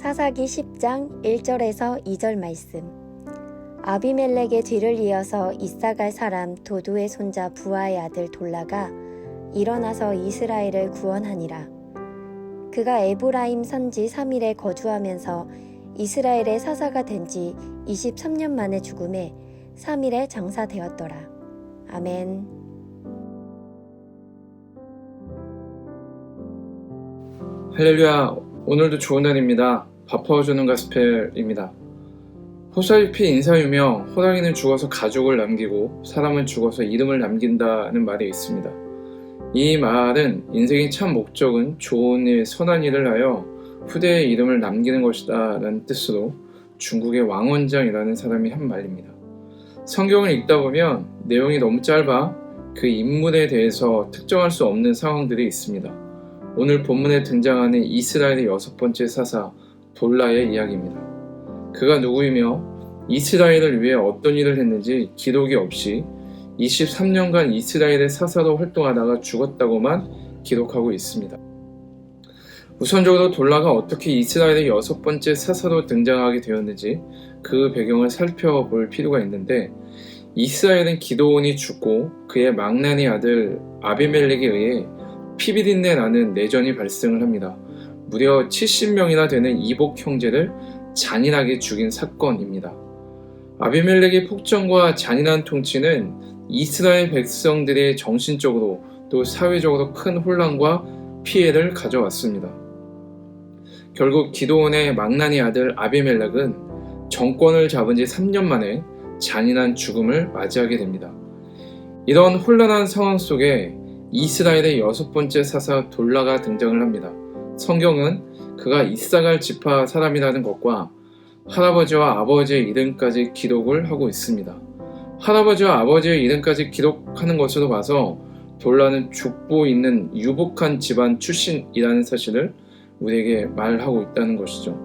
사사기 10장 1절에서 2절 말씀. 아비멜렉의 뒤를 이어서 이사갈 사람 도두의 손자 부하의 아들 돌라가 일어나서 이스라엘을 구원하니라. 그가 에브라임 산지 3일에 거주하면서 이스라엘의 사사가 된 지 23년 만에 죽음에 3일에 장사되었더라. 아멘. 할렐루야, 오늘도 좋은 날입니다. 바퍼주는 가스펠입니다. 호살피 인사유명, 호랑이는 죽어서 가족을 남기고 사람은 죽어서 이름을 남긴다는 말이 있습니다. 이 말은 인생의 참 목적은 좋은 일, 선한 일을 하여 후대의 이름을 남기는 것이다 라는 뜻으로 중국의 왕원장이라는 사람이 한 말입니다. 성경을 읽다 보면 내용이 너무 짧아 그 인물에 대해서 특정할 수 없는 상황들이 있습니다. 오늘 본문에 등장하는 이스라엘의 6번째 사사 돌라의 이야기입니다. 그가 누구이며 이스라엘을 위해 어떤 일을 했는지 기록이 없이 23년간 이스라엘의 사사로 활동하다가 죽었다고만 기록하고 있습니다. 우선적으로 돌라가 어떻게 이스라엘의 6번째 사사로 등장하게 되었는지 그 배경을 살펴볼 필요가 있는데, 이스라엘은 기드온이 죽고 그의 망나니 아들 아비멜렉에 의해 피비린내 나는 내전이 발생을 합니다. 무려 70명이나 되는 이복 형제를 잔인하게 죽인 사건입니다. 아비멜렉의 폭정과 잔인한 통치는 이스라엘 백성들의 정신적으로 또 사회적으로 큰 혼란과 피해를 가져왔습니다. 결국 기드온의 망나니 아들 아비멜렉은 정권을 잡은 지 3년 만에 잔인한 죽음을 맞이하게 됩니다. 이런 혼란한 상황 속에 이스라엘의 6번째 사사 돌라가 등장을 합니다. 성경은 그가 이사갈 지파 사람이라는 것과 할아버지와 아버지의 이름까지 기록을 하고 있습니다. 할아버지와 아버지의 이름까지 기록하는 것으로 봐서 돌라는 족보 있는 유복한 집안 출신이라는 사실을 우리에게 말하고 있다는 것이죠.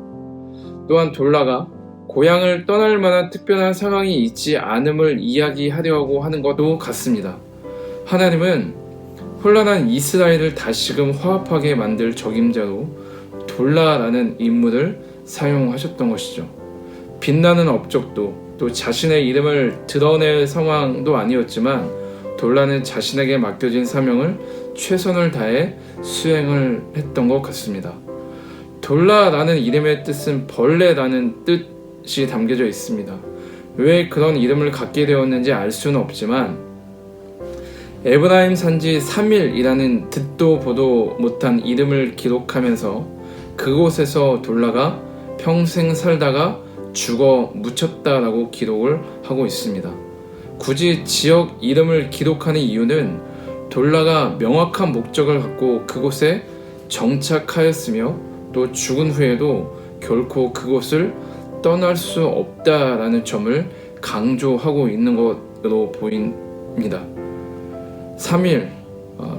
또한 돌라가 고향을 떠날 만한 특별한 상황이 있지 않음을 이야기하려고 하는 것도 같습니다. 하나님은 혼란한 이스라엘을 다시금 화합하게 만들 적임자로 돌라라는 인물을 사용하셨던 것이죠. 빛나는 업적도 또 자신의 이름을 드러낼 상황도 아니었지만 돌라는 자신에게 맡겨진 사명을 최선을 다해 수행을 했던 것 같습니다. 돌라라는 이름의 뜻은 벌레라는 뜻이 담겨져 있습니다. 왜 그런 이름을 갖게 되었는지 알 수는 없지만 에브라임 산지 3일이라는 듣도 보도 못한 이름을 기록하면서 그곳에서 돌라가 평생 살다가 죽어 묻혔다라고 기록을 하고 있습니다. 굳이 지역 이름을 기록하는 이유는 돌라가 명확한 목적을 갖고 그곳에 정착하였으며 또 죽은 후에도 결코 그곳을 떠날 수 없다라는 점을 강조하고 있는 것으로 보입니다. 3일,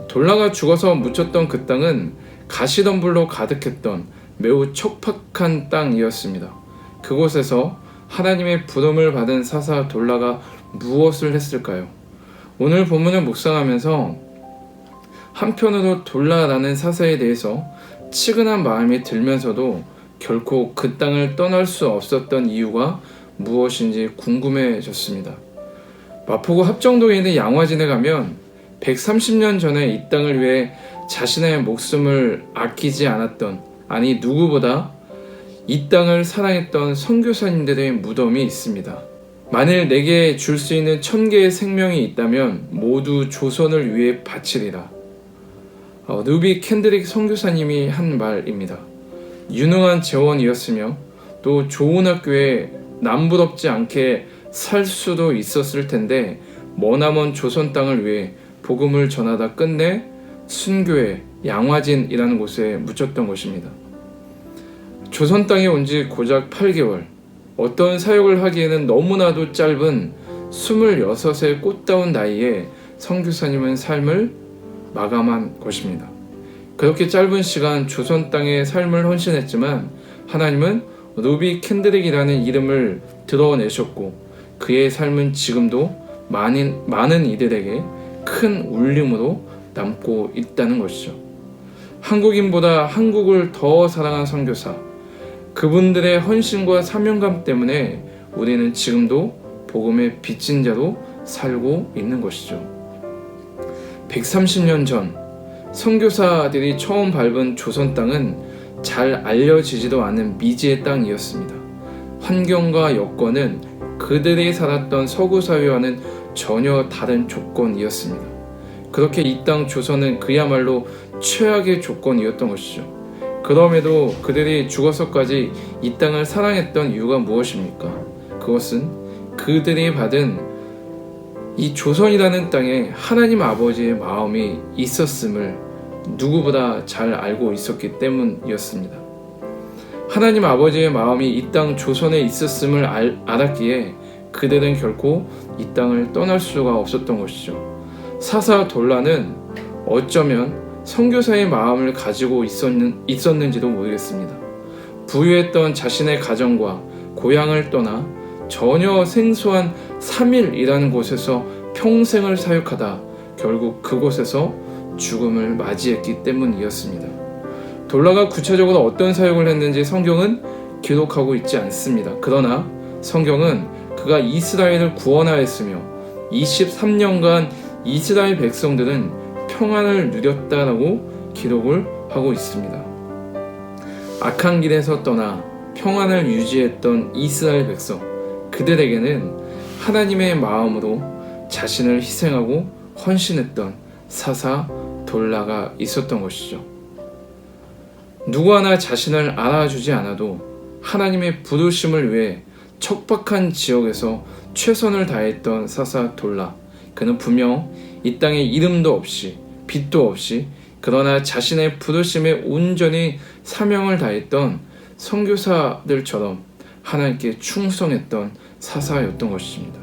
돌라가 죽어서 묻혔던 그 땅은 가시덤불로 가득했던 매우 척박한 땅이었습니다. 그곳에서 하나님의 부름을 받은 사사 돌라가 무엇을 했을까요? 오늘 본문을 묵상하면서 한편으로 돌라라는 사사에 대해서 치근한 마음이 들면서도 결코 그 땅을 떠날 수 없었던 이유가 무엇인지 궁금해졌습니다. 마포구 합정동에 있는 양화진에 가면 130년 전에 이 땅을 위해 자신의 목숨을 아끼지 않았던, 아니 누구보다 이 땅을 사랑했던 선교사님들의 무덤이 있습니다. 만일 내게 줄 수 있는 1000개의 생명이 있다면 모두 조선을 위해 바치리라. 누비 캔드릭 선교사님이 한 말입니다. 유능한 재원이었으며 또 좋은 학교에 남부럽지 않게 살 수도 있었을 텐데 머나먼 조선 땅을 위해 복음을 전하다 끝내 순교에 양화진이라는 곳에 묻혔던 것입니다. 조선 땅에 온 지 고작 8개월, 어떤 사역을 하기에는 너무나도 짧은 26의 꽃다운 나이에 선교사님은 삶을 마감한 것입니다. 그렇게 짧은 시간 조선 땅에 삶을 헌신했지만 하나님은 루비 캔드릭이라는 이름을 드러내셨고 그의 삶은 지금도 많은 이들에게 큰 울림으로 남고 있다는 것이죠. 한국인보다 한국을 더 사랑한 선교사, 그분들의 헌신과 사명감 때문에 우리는 지금도 복음의 빚진 자로 살고 있는 것이죠. 130년 전 선교사들이 처음 밟은 조선 땅은 잘 알려지지도 않은 미지의 땅이었습니다. 환경과 여건은 그들이 살았던 서구 사회와는 전혀 다른 조건이었습니다. 그렇게 이 땅 조선은 그야말로 최악의 조건이었던 것이죠. 그럼에도 그들이 죽어서까지 이 땅을 사랑했던 이유가 무엇입니까? 그것은 그들이 받은 이 조선이라는 땅에 하나님 아버지의 마음이 있었음을 누구보다 잘 알고 있었기 때문이었습니다. 하나님 아버지의 마음이 이 땅 조선에 있었음을 알았기에 그들은 결코 이 땅을 떠날 수가 없었던 것이죠. 사사돌라는 어쩌면 선교사의 마음을 가지고 있었는지도 모르겠습니다. 부유했던 자신의 가정과 고향을 떠나 전혀 생소한 3일이라는 곳에서 평생을 사역하다 결국 그곳에서 죽음을 맞이했기 때문이었습니다. 돌라가 구체적으로 어떤 사역을 했는지 성경은 기록하고 있지 않습니다. 그러나 성경은 그가 이스라엘을 구원하였으며 23년간 이스라엘 백성들은 평안을 누렸다라고 기록을 하고 있습니다. 악한 길에서 떠나 평안을 유지했던 이스라엘 백성, 그들에게는 하나님의 마음으로 자신을 희생하고 헌신했던 사사 돌라가 있었던 것이죠. 누구 하나 자신을 알아주지 않아도 하나님의 부르심을 위해 척박한 지역에서 최선을 다했던 사사 돌라. 그는 분명 이 땅에 이름도 없이 빛도 없이 그러나 자신의 부르심에 온전히 사명을 다했던 선교사들처럼 하나님께 충성했던 사사였던 것입니다.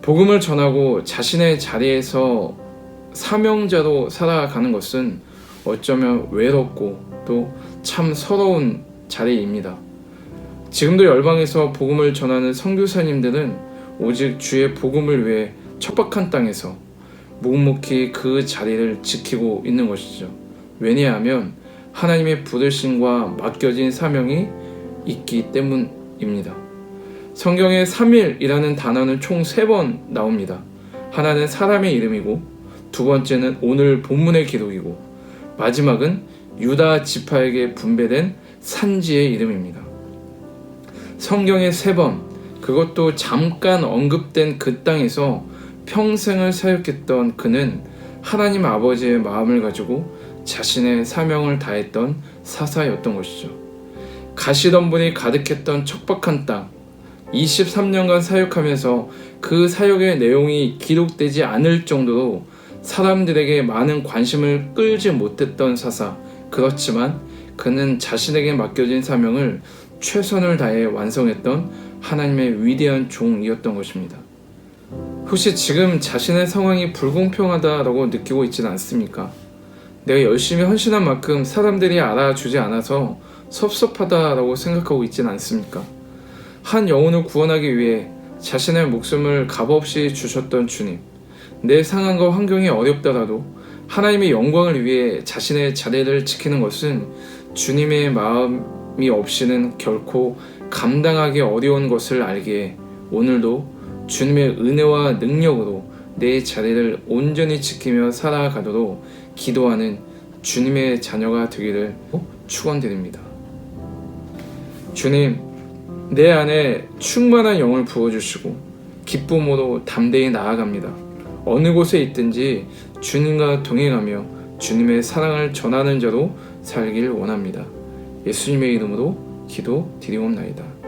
복음을 전하고 자신의 자리에서 사명자로 살아가는 것은 어쩌면 외롭고 또 참 서러운 자리입니다. 지금도 열방에서 복음을 전하는 선교사님들은 오직 주의 복음을 위해 척박한 땅에서 묵묵히 그 자리를 지키고 있는 것이죠. 왜냐하면 하나님의 부르심과 맡겨진 사명이 있기 때문입니다. 성경에 3일이라는 단어는 총 3번 나옵니다. 하나는 사람의 이름이고 두 번째는 오늘 본문의 기록이고 마지막은 유다 지파에게 분배된 산지의 이름입니다. 성경에 3번, 그것도 잠깐 언급된 그 땅에서 평생을 사역했던 그는 하나님 아버지의 마음을 가지고 자신의 사명을 다했던 사사였던 것이죠. 가시덤불이 가득했던 척박한 땅, 23년간 사역하면서 그 사역의 내용이 기록되지 않을 정도로 사람들에게 많은 관심을 끌지 못했던 사사. 그렇지만 그는 자신에게 맡겨진 사명을 최선을 다해 완성했던 하나님의 위대한 종이었던 것입니다. 혹시 지금 자신의 상황이 불공평하다라고 느끼고 있지는 않습니까? 내가 열심히 헌신한 만큼 사람들이 알아주지 않아서 섭섭하다라고 생각하고 있지는 않습니까? 한 영혼을 구원하기 위해 자신의 목숨을 값없이 주셨던 주님, 내 상황과 환경이 어렵더라도 하나님의 영광을 위해 자신의 자리를 지키는 것은 주님의 마음이 없이는 결코 감당하기 어려운 것을 알기에 오늘도 주님의 은혜와 능력으로 내 자리를 온전히 지키며 살아가도록 기도하는 주님의 자녀가 되기를 축원드립니다. 주님, 내 안에 충만한 영을 부어주시고 기쁨으로 담대히 나아갑니다. 어느 곳에 있든지 주님과 동행하며 주님의 사랑을 전하는 자로 살길 원합니다. 예수님의 이름으로 기도드리옵나이다.